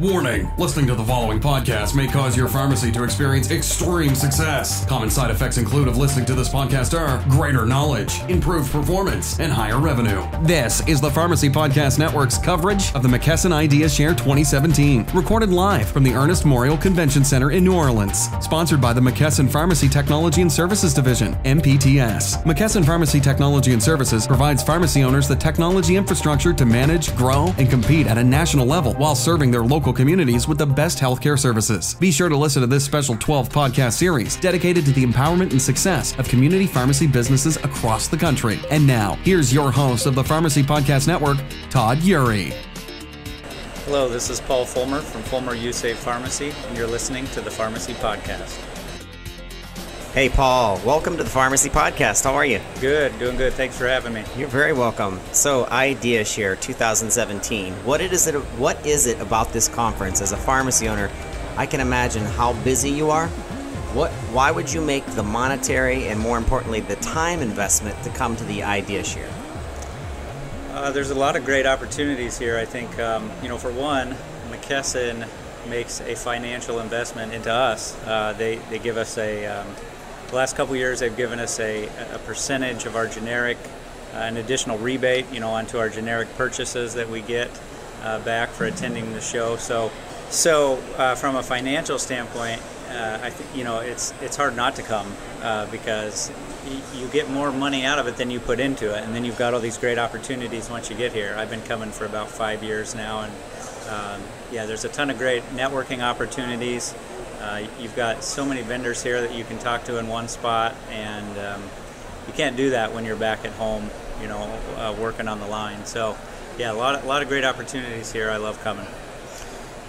Warning, listening to the following podcast may cause your pharmacy to experience extreme success. Common side effects include of listening to this podcast are greater knowledge, improved performance, and higher revenue. This is the Pharmacy Podcast Network's coverage of the McKesson Idea Share 2017, recorded live from the Ernest Memorial Convention Center in New Orleans. Sponsored by the McKesson Pharmacy Technology and Services Division, MPTS. McKesson Pharmacy Technology and Services provides pharmacy owners the technology infrastructure to manage, grow, and compete at a national level while serving their local communities with the best healthcare services. Be sure to listen to this special 12 podcast series dedicated to the empowerment and success of community pharmacy businesses across the country. And now, here's your host of the Pharmacy Podcast Network, Todd Urey. Hello, this is Paul Fulmer from Fulmer U-Save Pharmacy, and you're listening to the Pharmacy Podcast. Hey Paul, welcome to the Pharmacy Podcast. How are you? Good, doing good. Thanks for having me. You're very welcome. So, Idea Share 2017. What is it about this conference? As a pharmacy owner, I can imagine how busy you are. Why would you make the monetary and, more importantly, the time investment to come to the Idea Share? There's a lot of great opportunities here. I think, for one, McKesson makes a financial investment into us. They give us the last couple years, they've given us a percentage of our generic, an additional rebate, onto our generic purchases that we get back for attending the show. So from a financial standpoint, I think it's hard not to come because you get more money out of it than you put into it, and then you've got all these great opportunities once you get here. I've been coming for about 5 years now, and there's a ton of great networking opportunities. You've got so many vendors here that you can talk to in one spot, and you can't do that when you're back at home, working on the line. So, a lot of great opportunities here. I love coming.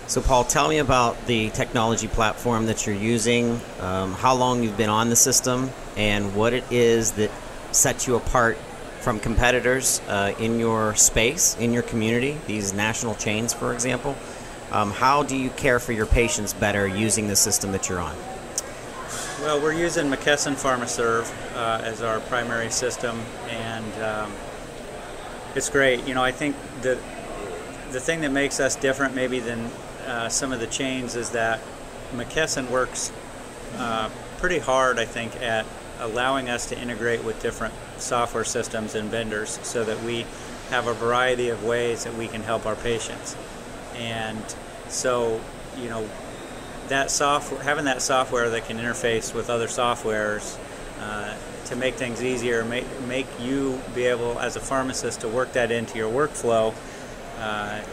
So, Paul, tell me about the technology platform that you're using, how long you've been on the system, and what it is that sets you apart from competitors in your space, in your community, these national chains, for example. How do you care for your patients better using the system that you're on? Well, we're using McKesson Pharmacy as our primary system, and it's great. I think the thing that makes us different maybe than some of the chains is that McKesson works pretty hard, I think, at allowing us to integrate with different software systems and vendors so that we have a variety of ways that we can help our patients. And so, that software, having that software that can interface with other softwares to make things easier, make you be able, as a pharmacist, to work that into your workflow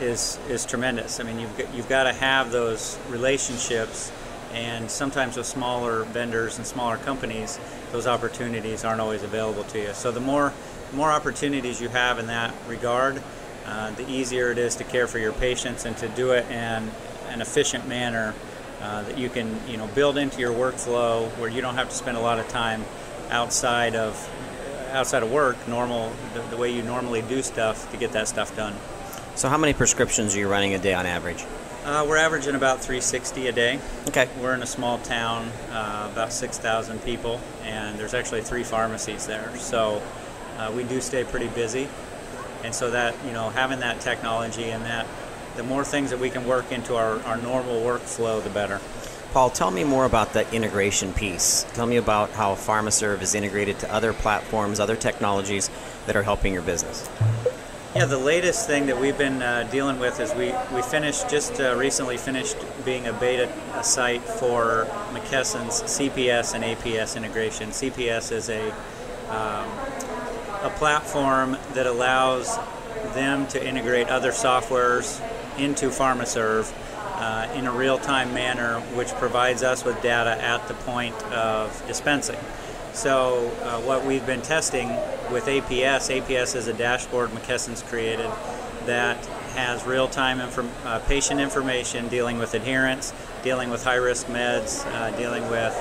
is tremendous. I mean, you've got to have those relationships, and sometimes with smaller vendors and smaller companies, those opportunities aren't always available to you. So the more opportunities you have in that regard, the easier it is to care for your patients and to do it in an efficient manner that you can build into your workflow where you don't have to spend a lot of time outside of work, the way you normally do stuff to get that stuff done. So how many prescriptions are you running a day on average? We're averaging about 360 a day. Okay. We're in a small town, about 6,000 people, and there's actually 3 pharmacies there. So we do stay pretty busy. And so that, having that technology and that, the more things that we can work into our normal workflow, the better. Paul, tell me more about that integration piece. Tell me about how PharmaServe is integrated to other platforms, other technologies that are helping your business. Yeah, the latest thing that we've been dealing with is we recently finished being a beta site for McKesson's CPS and APS integration. CPS is a platform that allows them to integrate other softwares into PharmaServe in a real-time manner, which provides us with data at the point of dispensing. So what we've been testing with APS is a dashboard McKesson's created that has real-time patient information dealing with adherence, dealing with high-risk meds, dealing with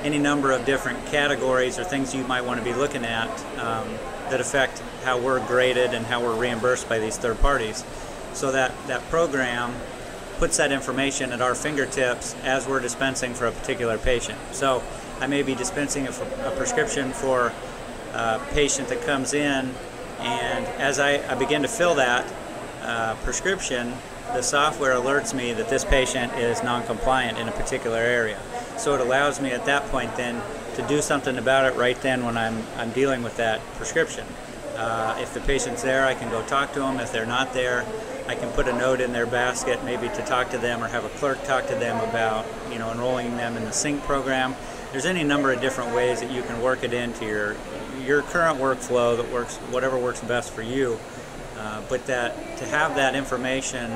any number of different categories or things you might want to be looking at that affect how we're graded and how we're reimbursed by these third parties. So that program puts that information at our fingertips as we're dispensing for a particular patient. So I may be dispensing a prescription for a patient that comes in, and as I begin to fill that prescription, the software alerts me that this patient is non-compliant in a particular area. So it allows me at that point then to do something about it right then when I'm dealing with that prescription. If the patient's there, I can go talk to them. If they're not there, I can put a note in their basket maybe to talk to them, or have a clerk talk to them about, you know, enrolling them in the sync program. There's any number of different ways that you can work it into your current workflow that works, whatever works best for you. But that to have that information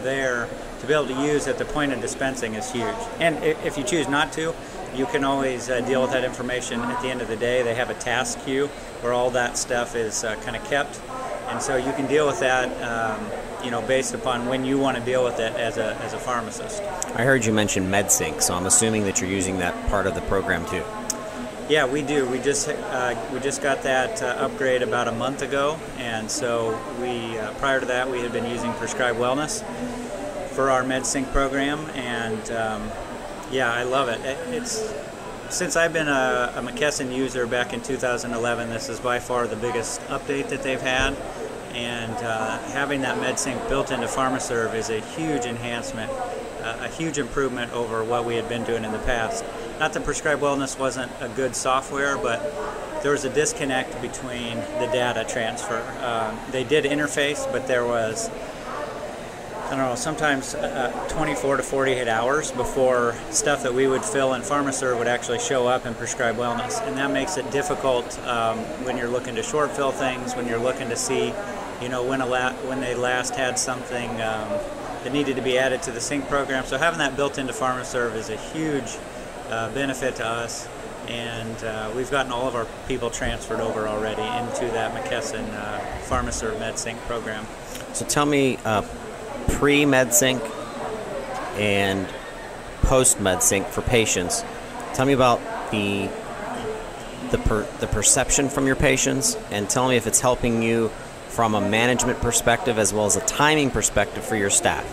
there to be able to use at the point of dispensing is huge. And if you choose not to, you can always deal with that information at the end of the day. They have a task queue where all that stuff is kind of kept, and so you can deal with that, you know, based upon when you want to deal with it as a pharmacist. I heard you mention MedSync, so I'm assuming that you're using that part of the program too. Yeah, we do. We just got that upgrade about a month ago, and so we prior to that we had been using Prescribe Wellness for our MedSync program, and yeah, I love it. Since I've been a McKesson user back in 2011, this is by far the biggest update that they've had, and having that MedSync built into PharmaServe is a huge enhancement, a huge improvement over what we had been doing in the past. Not that Prescribe Wellness wasn't a good software, but there was a disconnect between the data transfer. They did interface, but there was, I don't know, sometimes 24 to 48 hours before stuff that we would fill in PharmaServe would actually show up in Prescribe Wellness. And that makes it difficult when you're looking to short fill things, when you're looking to see, you know, when they last had something that needed to be added to the sync program. So having that built into PharmaServe is a huge benefit to us. And we've gotten all of our people transferred over already into that McKesson PharmaServe MedSync program. So tell me, pre-MedSync and post-MedSync for patients, tell me about the perception from your patients, and tell me if it's helping you from a management perspective as well as a timing perspective for your staff.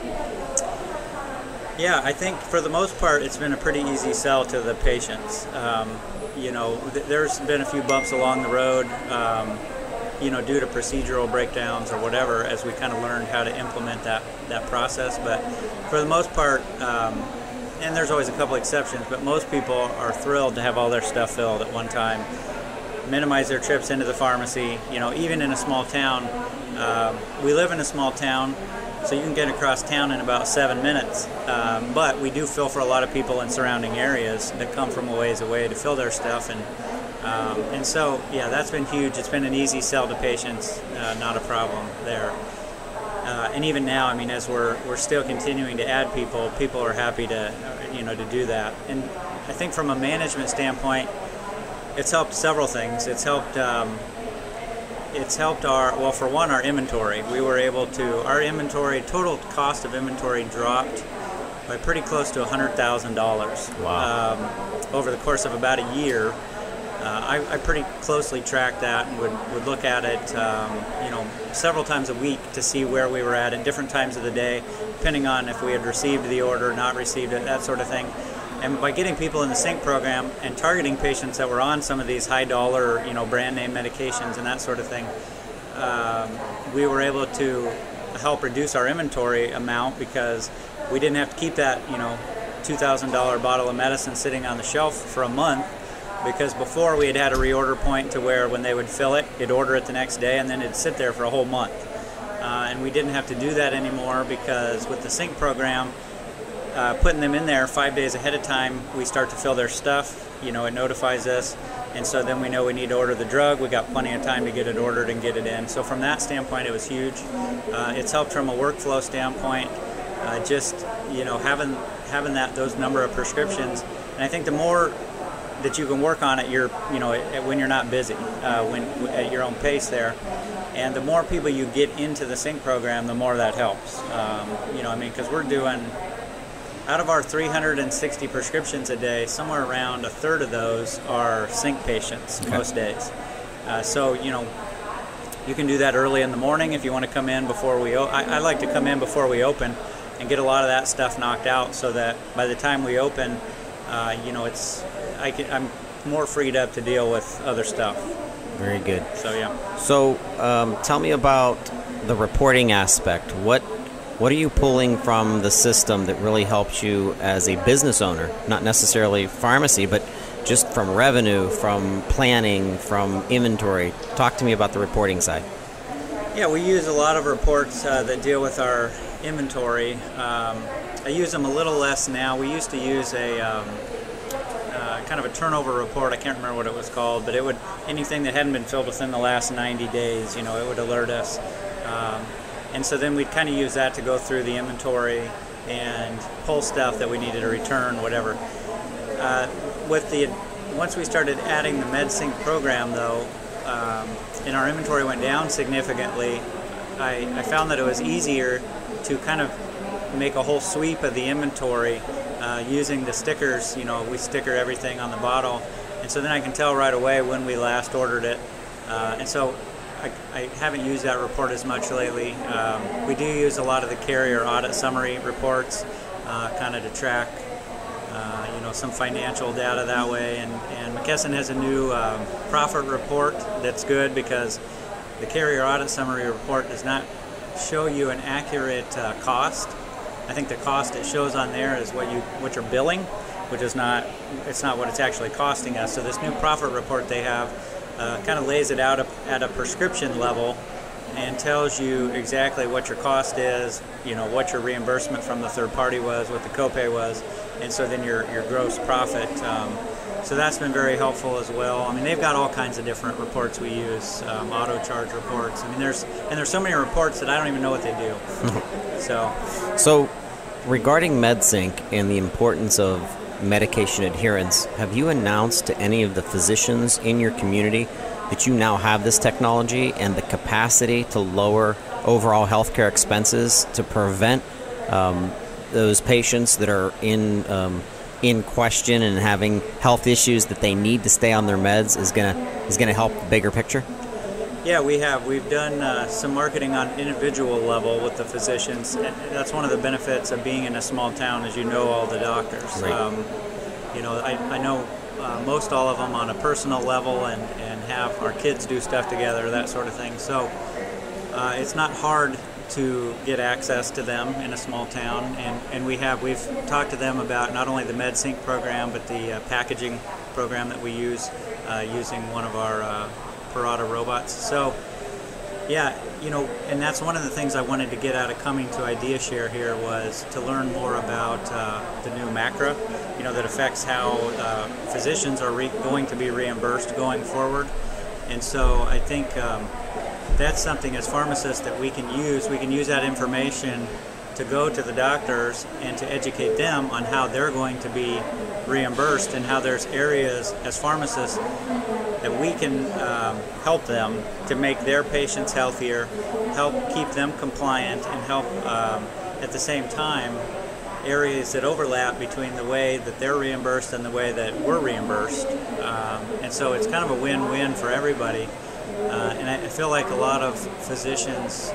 Yeah, I think for the most part it's been a pretty easy sell to the patients. You know, there's been a few bumps along the road, you know, due to procedural breakdowns or whatever, as we kind of learned how to implement that process. But for the most part, and there's always a couple exceptions, but most people are thrilled to have all their stuff filled at one time, minimize their trips into the pharmacy. You know, even in a small town, we live in a small town, so you can get across town in about 7 minutes. But we do fill for a lot of people in surrounding areas that come from a ways away to fill their stuff, and so, yeah, that's been huge. It's been an easy sell to patients, not a problem there. And even now, I mean, as we're still continuing to add people, people are happy to, you know, to do that. And I think from a management standpoint, it's helped several things. It's helped our, well, for one, our inventory. We were able to, our inventory, total cost of inventory dropped by pretty close to $100,000. Wow. Over the course of about a year. I pretty closely tracked that and would look at it, you know, several times a week to see where we were at different times of the day, depending on if we had received the order, not received it, that sort of thing. And by getting people in the sync program and targeting patients that were on some of these high dollar, you know, brand name medications and that sort of thing, we were able to help reduce our inventory amount, because we didn't have to keep that, you know, $2,000 bottle of medicine sitting on the shelf for a month. Because before we had a reorder point to where when they would fill it, it'd order it the next day, and then it'd sit there for a whole month. And we didn't have to do that anymore, because with the sync program, putting them in there 5 days ahead of time, we start to fill their stuff. You know, it notifies us, and so then we know we need to order the drug. We got plenty of time to get it ordered and get it in. So from that standpoint, it was huge. It's helped from a workflow standpoint. Just, you know, having those number of prescriptions, and I think the more that you can work on it, when you're not busy, when at your own pace there, and the more people you get into the sync program, the more that helps. You know, I mean, because we're doing, out of our 360 prescriptions a day, somewhere around a third of those are sync patients most days. So, you know, you can do that early in the morning if you want to come in before we I like to come in before we open and get a lot of that stuff knocked out, so that by the time we open, you know, I'm more freed up to deal with other stuff. Very good. So, yeah. So tell me about the reporting aspect. What What are you pulling from the system that really helps you as a business owner, not necessarily pharmacy, but just from revenue, from planning, from inventory? Talk to me about the reporting side. Yeah, we use a lot of reports that deal with our inventory. I use them a little less now. We used to use a kind of a turnover report. I can't remember what it was called, but it would, anything that hadn't been filled within the last 90 days, it would alert us. And so then we'd kind of use that to go through the inventory and pull stuff that we needed to return, whatever. Once we started adding the MedSync program, though, and our inventory went down significantly, I found that it was easier to kind of make a whole sweep of the inventory using the stickers. We sticker everything on the bottle, and so then I can tell right away when we last ordered it. And so I haven't used that report as much lately. We do use a lot of the carrier audit summary reports, kind of to track some financial data that way. And McKesson has a new profit report that's good, because the carrier audit summary report does not show you an accurate cost. I think the cost it shows on there is what you're billing, which is not what it's actually costing us. So this new profit report they have kind of lays it out at a prescription level and tells you exactly what your cost is, what your reimbursement from the third party was, what the copay was, and so then your gross profit. So that's been very helpful as well. I mean, they've got all kinds of different reports we use, auto charge reports. I mean, there's so many reports that I don't even know what they do. So regarding MedSync and the importance of medication adherence, have you announced to any of the physicians in your community that you now have this technology and the capacity to lower overall healthcare expenses to prevent those patients that are in question and having health issues that they need to stay on their meds is gonna help the bigger picture? Yeah, we have. We've done some marketing on individual level with the physicians. That's one of the benefits of being in a small town, is all the doctors. Right. I know most all of them on a personal level, and have our kids do stuff together, that sort of thing. So it's not hard to get access to them in a small town, and we've talked to them about not only the MedSync program, but the packaging program that we use using one of our Parada robots. So yeah, and that's one of the things I wanted to get out of coming to IdeaShare here, was to learn more about the new MACRA, that affects how physicians are going to be reimbursed going forward. And so I think that's something as pharmacists that we can use. We can use that information to go to the doctors and to educate them on how they're going to be reimbursed, and how there's areas as pharmacists that we can help them to make their patients healthier, help keep them compliant, and help at the same time areas that overlap between the way that they're reimbursed and the way that we're reimbursed. And so it's kind of a win-win for everybody. And I feel like a lot of physicians,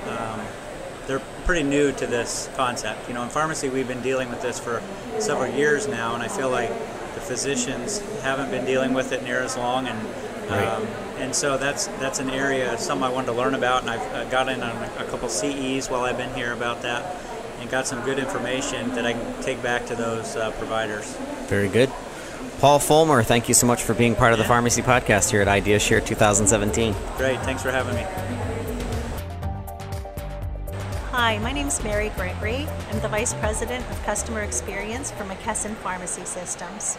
they're pretty new to this concept. In pharmacy we've been dealing with this for several years now, and I feel like the physicians haven't been dealing with it near as long, and so that's an area, something I wanted to learn about, and I've got in on a couple CEs while I've been here about that, and got some good information that I can take back to those providers. Very good. Paul Fulmer, thank you so much for being part of the Pharmacy Podcast here at IdeaShare 2017. Great, thanks for having me. Hi, my name is Mary Gregory. I'm the Vice President of Customer Experience for McKesson Pharmacy Systems.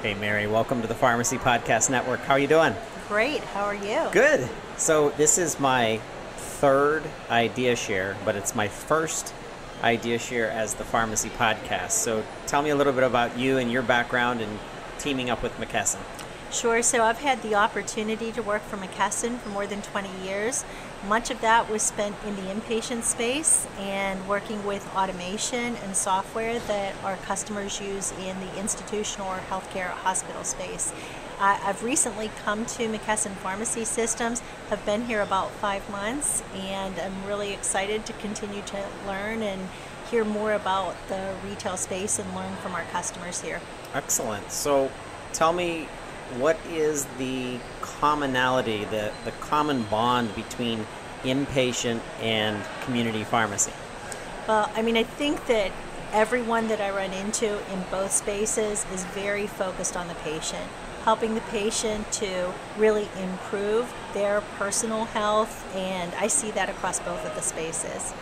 Hey Mary, welcome to the Pharmacy Podcast Network. How are you doing? Great, how are you? Good. So this is my third IdeaShare, but it's my first IdeaShare as the Pharmacy Podcast. So tell me a little bit about you and your background and teaming up with McKesson. Sure. So I've had the opportunity to work for McKesson for more than 20 years. Much of that was spent in the inpatient space and working with automation and software that our customers use in the institutional or healthcare hospital space. I've recently come to McKesson Pharmacy Systems, have been here about 5 months, and I'm really excited to continue to learn and hear more about the retail space and learn from our customers here. Excellent. So tell me, what is the commonality, the common bond between inpatient and community pharmacy? Well, I mean, I think that everyone that I run into in both spaces is very focused on the patient, helping the patient to really improve their personal health, and I see that across both of the spaces.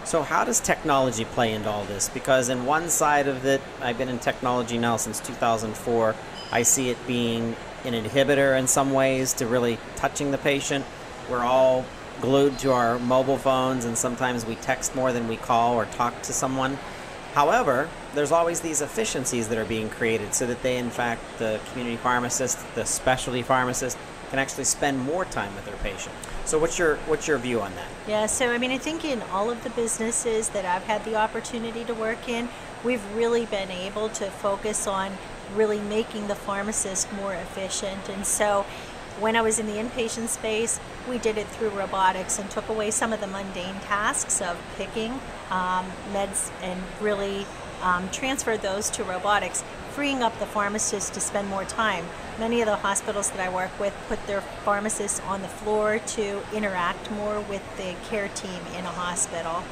So how does technology play into all this? Because in one side of it, I've been in technology now since 2004, I see it being an inhibitor in some ways to really touching the patient. We're all glued to our mobile phones, and sometimes we text more than we call or talk to someone. However, there's always these efficiencies that are being created so that they, in fact, the community pharmacist, the specialty pharmacist, can actually spend more time with their patient. So what's your view on that? Yeah, so I mean, I think in all of the businesses that I've had the opportunity to work in, we've really been able to focus on really making the pharmacist more efficient. And so when I was in the inpatient space, we did it through robotics and took away some of the mundane tasks of picking meds and really transferred those to robotics, freeing up the pharmacist to spend more time. Many of the hospitals that I work with put their pharmacists on the floor to interact more with the care team in a hospital.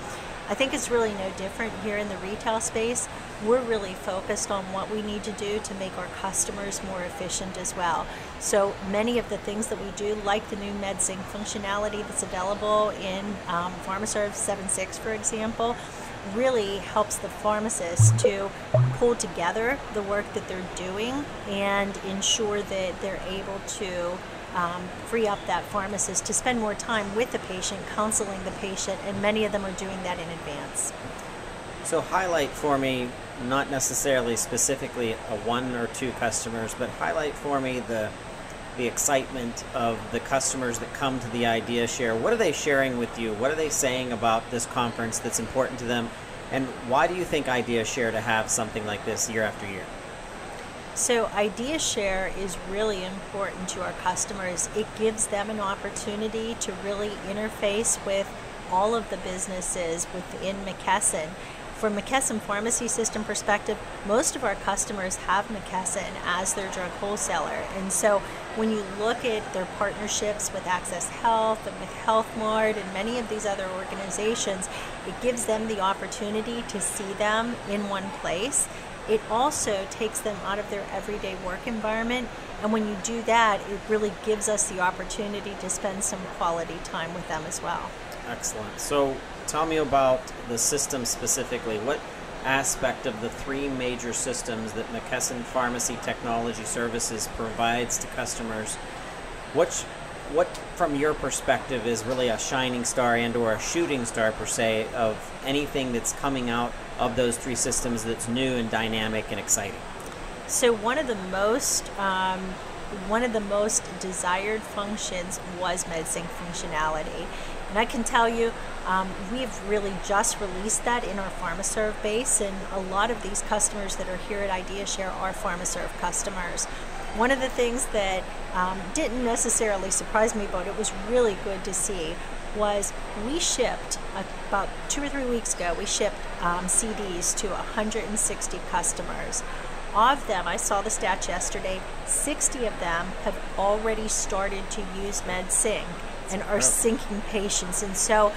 I think it's really no different here in the retail space. We're really focused on what we need to do to make our customers more efficient as well. So many of the things that we do, like the new MedSync functionality that's available in PharmaServe 7.6, for example, really helps the pharmacist to pull together the work that they're doing and ensure that they're able to free up that pharmacist to spend more time with the patient, counseling the patient, and many of them are doing that in advance. So highlight for me, not necessarily specifically a one or two customers, but highlight for me the excitement of the customers that come to the Idea Share. What are they sharing with you? What are they saying about this conference that's important to them? And why do you think Idea Share to have something like this year after year? So Idea Share is really important to our customers. It gives them an opportunity to really interface with all of the businesses within McKesson. From McKesson Pharmacy System perspective, most of our customers have McKesson as their drug wholesaler. And so when you look at their partnerships with Access Health and with HealthMart and many of these other organizations, it gives them the opportunity to see them in one place. It also takes them out of their everyday work environment, and when you do that, it really gives us the opportunity to spend some quality time with them as well. Excellent. So tell me about the system specifically. What aspect of the three major systems that McKesson Pharmacy Technology Services provides to customers, what from your perspective is really a shining star and or a shooting star per se of anything that's coming out of those three systems that's new and dynamic and exciting? So one of the most desired functions was MedSync functionality. And I can tell you, we've really just released that in our PharmaServe base, and a lot of these customers that are here at Idea Share are PharmaServe customers. One of the things that didn't necessarily surprise me, but it was really good to see, was we shipped, about 2 or 3 weeks ago, we shipped CDs to 160 customers. Of them, I saw the stats yesterday, 60 of them have already started to use MedSync and are syncing patients. And so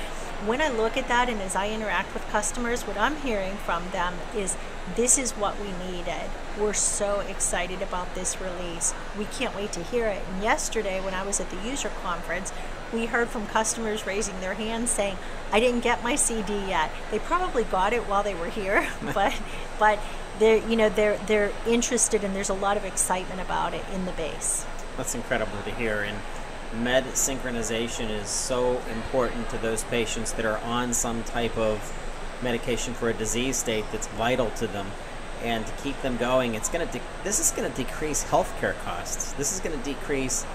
when I look at that and as I interact with customers, what I'm hearing from them is this is what we needed. We're so excited about this release. We can't wait to hear it. And yesterday when I was at the user conference, we heard from customers raising their hands saying, I didn't get my CD yet. They probably got it while they were here, but they're interested, and there's a lot of excitement about it in the base. That's incredible to hear. And med synchronization is so important to those patients that are on some type of medication for a disease state that's vital to them, and to keep them going, this is going to decrease healthcare costs. This is going to decrease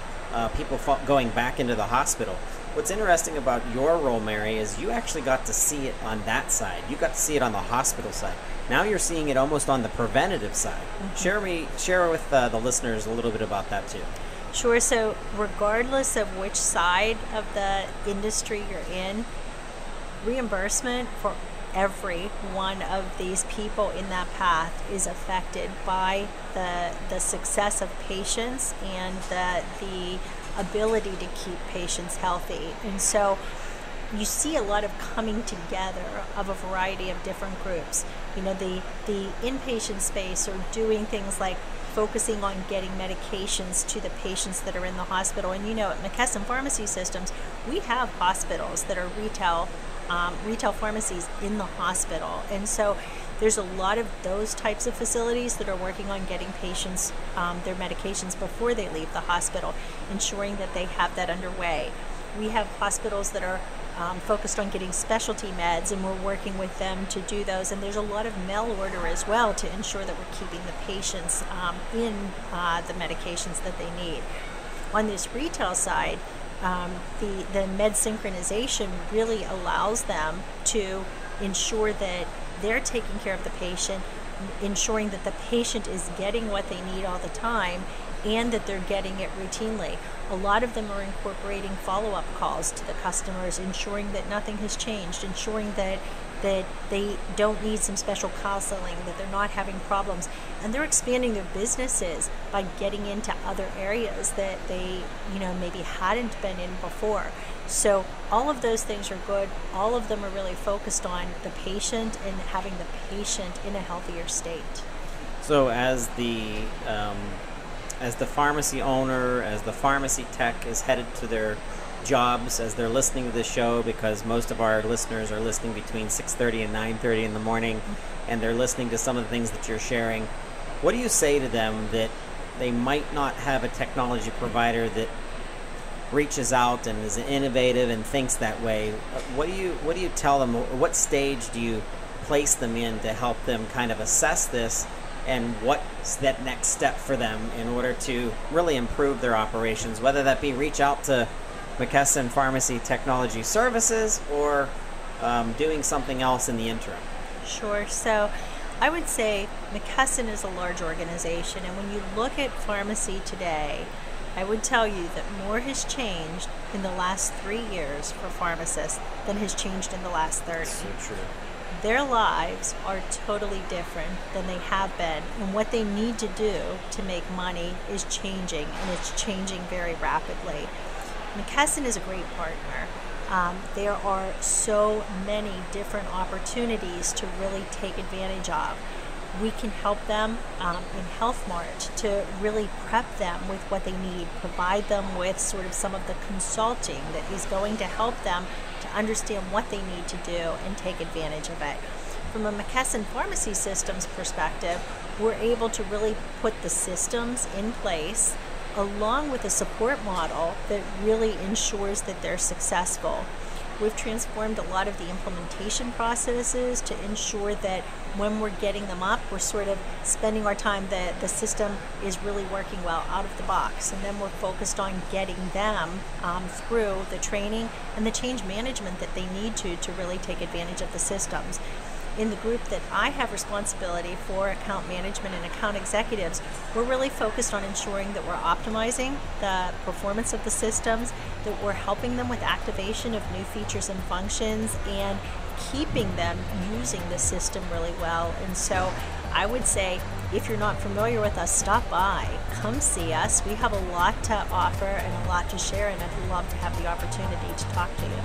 people going back into the hospital. What's interesting about your role, Mary, is you actually got to see it on that side. You got to see it on the hospital side. Now you're seeing it almost on the preventative side. Mm-hmm. Share with the listeners a little bit about that too. Sure. So regardless of which side of the industry you're in, reimbursement for every one of these people in that path is affected by the success of patients and the ability to keep patients healthy. And so you see a lot of coming together of a variety of different groups. The inpatient space are doing things like focusing on getting medications to the patients that are in the hospital. And at McKesson Pharmacy Systems, we have hospitals that are retail pharmacies in the hospital. And so there's a lot of those types of facilities that are working on getting patients their medications before they leave the hospital, ensuring that they have that underway. We have hospitals that are focused on getting specialty meds, and we're working with them to do those. And there's a lot of mail order as well to ensure that we're keeping the patients in the medications that they need. On this retail side, the med synchronization really allows them to ensure that they're taking care of the patient, ensuring that the patient is getting what they need all the time, and that they're getting it routinely. A lot of them are incorporating follow-up calls to the customers, ensuring that nothing has changed, ensuring that they don't need some special counseling, that they're not having problems. And they're expanding their businesses by getting into other areas that they, maybe hadn't been in before. So all of those things are good. All of them are really focused on the patient and having the patient in a healthier state. So as the pharmacy owner, as the pharmacy tech is headed to their jobs, as they're listening to this show, because most of our listeners are listening between 6:30 and 9:30 in the morning, and they're listening to some of the things that you're sharing, what do you say to them that they might not have a technology provider that reaches out and is innovative and thinks that way? What do you tell them? What stage do you place them in to help them kind of assess this, and what's that next step for them in order to really improve their operations, whether that be reach out to McKesson Pharmacy Technology Services or doing something else in the interim? Sure. So I would say McKesson is a large organization, and when you look at pharmacy today, I would tell you that more has changed in the last 3 years for pharmacists than has changed in the last 30. So true. Their lives are totally different than they have been, and what they need to do to make money is changing, and it's changing very rapidly. McKesson is a great partner. There are so many different opportunities to really take advantage of. We can help them in Health Mart to really prep them with what they need, provide them with sort of some of the consulting that is going to help them to understand what they need to do and take advantage of it. From a McKesson Pharmacy Systems perspective, we're able to really put the systems in place along with a support model that really ensures that they're successful. We've transformed a lot of the implementation processes to ensure that when we're getting them up, we're sort of spending our time that the system is really working well out of the box. And then we're focused on getting them through the training and the change management that they need to really take advantage of the systems. In the group that I have responsibility for, account management and account executives, we're really focused on ensuring that we're optimizing the performance of the systems, that we're helping them with activation of new features and functions, and keeping them using the system really well. And so I would say, if you're not familiar with us, stop by, come see us. We have a lot to offer and a lot to share, and I'd love to have the opportunity to talk to you.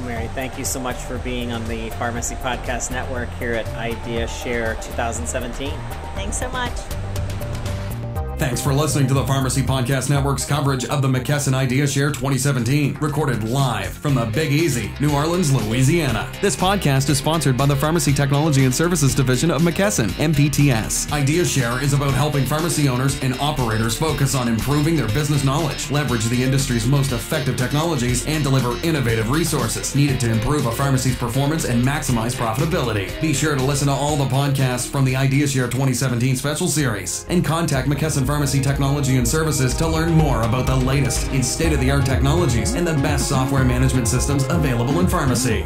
Mary, thank you so much for being on the Pharmacy Podcast Network here at Idea Share 2017. Thanks so much. Thanks for listening to the Pharmacy Podcast Network's coverage of the McKesson Idea Share 2017, recorded live from the Big Easy, New Orleans, Louisiana. This podcast is sponsored by the Pharmacy Technology and Services Division of McKesson, MPTS. Idea Share is about helping pharmacy owners and operators focus on improving their business knowledge, leverage the industry's most effective technologies, and deliver innovative resources needed to improve a pharmacy's performance and maximize profitability. Be sure to listen to all the podcasts from the Idea Share 2017 special series and contact McKesson Pharmacy Technology and Services to learn more about the latest in state-of-the-art technologies and the best software management systems available in pharmacy.